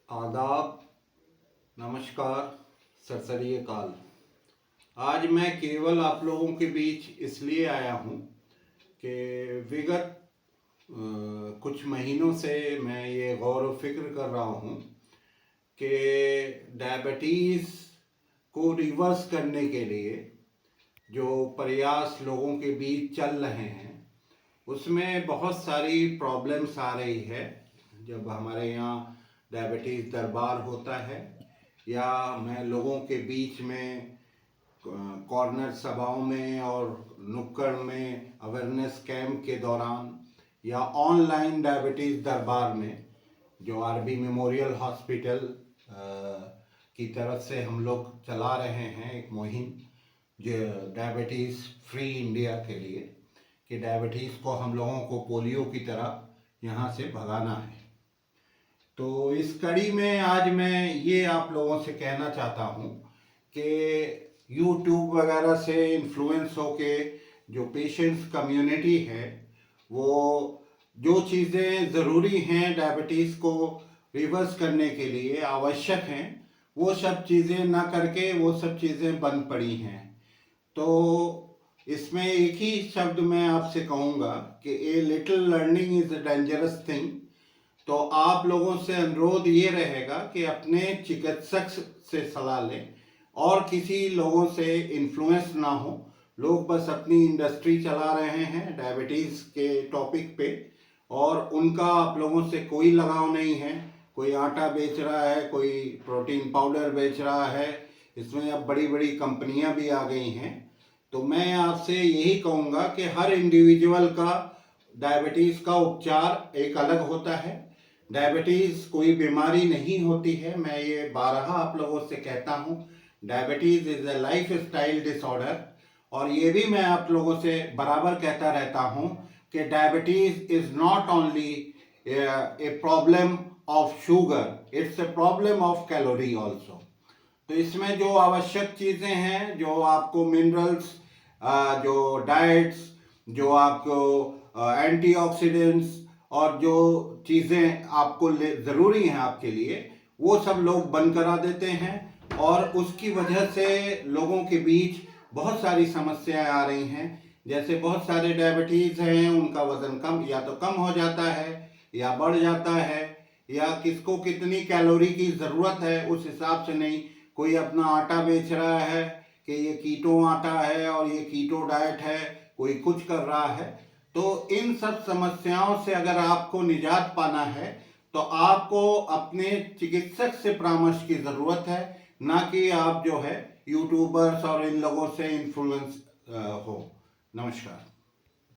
आदाब, नमस्कार, सरसरिये काल। आज मैं केवल आप लोगों के बीच इसलिए आया हूँ कि विगत कुछ महीनों से मैं ये गौर व फिक्र कर रहा हूँ कि डायबिटीज़ को रिवर्स करने के लिए जो प्रयास लोगों के बीच चल रहे हैं उसमें बहुत सारी प्रॉब्लम्स आ रही है। जब हमारे यहाँ डायबिटीज़ दरबार होता है या मैं लोगों के बीच में कॉर्नर सभाओं में और नुक्कड़ में अवेयरनेस कैंप के दौरान या ऑनलाइन डायबिटीज़ दरबार में जो आरबी मेमोरियल हॉस्पिटल की तरफ से हम लोग चला रहे हैं एक मुहिम जो डायबिटीज़ फ्री इंडिया के लिए कि डायबिटीज़ को हम लोगों को पोलियो की तरह यहाँ से भगाना है। तो इस कड़ी में आज मैं ये आप लोगों से कहना चाहता हूँ कि यूट्यूब वगैरह से इन्फ्लुएंस होके जो पेशेंट्स कम्युनिटी है वो जो चीज़ें ज़रूरी हैं डायबिटीज़ को रिवर्स करने के लिए आवश्यक हैं वो सब चीज़ें ना करके वो सब चीज़ें बंद पड़ी हैं। तो इसमें एक ही शब्द मैं आपसे कहूँगा कि a little learning is a dangerous thing. तो आप लोगों से अनुरोध ये रहेगा कि अपने चिकित्सक से सलाह लें और किसी लोगों से इन्फ्लुएंस ना हो। लोग बस अपनी इंडस्ट्री चला रहे हैं डायबिटीज़ के टॉपिक पे और उनका आप लोगों से कोई लगाव नहीं है। कोई आटा बेच रहा है, कोई प्रोटीन पाउडर बेच रहा है, इसमें अब बड़ी बड़ी कंपनियां भी आ गई हैं। तो मैं आपसे यही कहूँगा कि हर इंडिविजुअल का डायबिटीज़ का उपचार एक अलग होता है। डायबिटीज़ कोई बीमारी नहीं होती है। मैं ये बारहा आप लोगों से कहता हूँ, diabetes is a life style disorder. और ये भी मैं आप लोगों से बराबर कहता रहता हूँ कि diabetes is not only a problem of sugar, it's a problem of calorie also. तो इसमें जो आवश्यक चीज़ें हैं, जो आपको मिनरल्स, जो डाइट्स, जो आपको एंटीऑक्सीडेंट्स और जो चीज़ें आपको ज़रूरी हैं आपके लिए, वो सब लोग बंद करा देते हैं और उसकी वजह से लोगों के बीच बहुत सारी समस्याएं आ रही हैं। जैसे बहुत सारे डायबिटीज़ हैं, उनका वज़न कम या तो कम हो जाता है या बढ़ जाता है, या किसको कितनी कैलोरी की ज़रूरत है उस हिसाब से नहीं। कोई अपना आटा बेच रहा है कि ये कीटो आटा है और ये कीटो डाइट है, कोई कुछ कर रहा है। तो इन सब समस्याओं से अगर आपको निजात पाना है तो आपको अपने चिकित्सक से परामर्श की ज़रूरत है, ना कि आप जो है यूट्यूबर्स और इन लोगों से इन्फ्लुएंस हो। नमस्कार।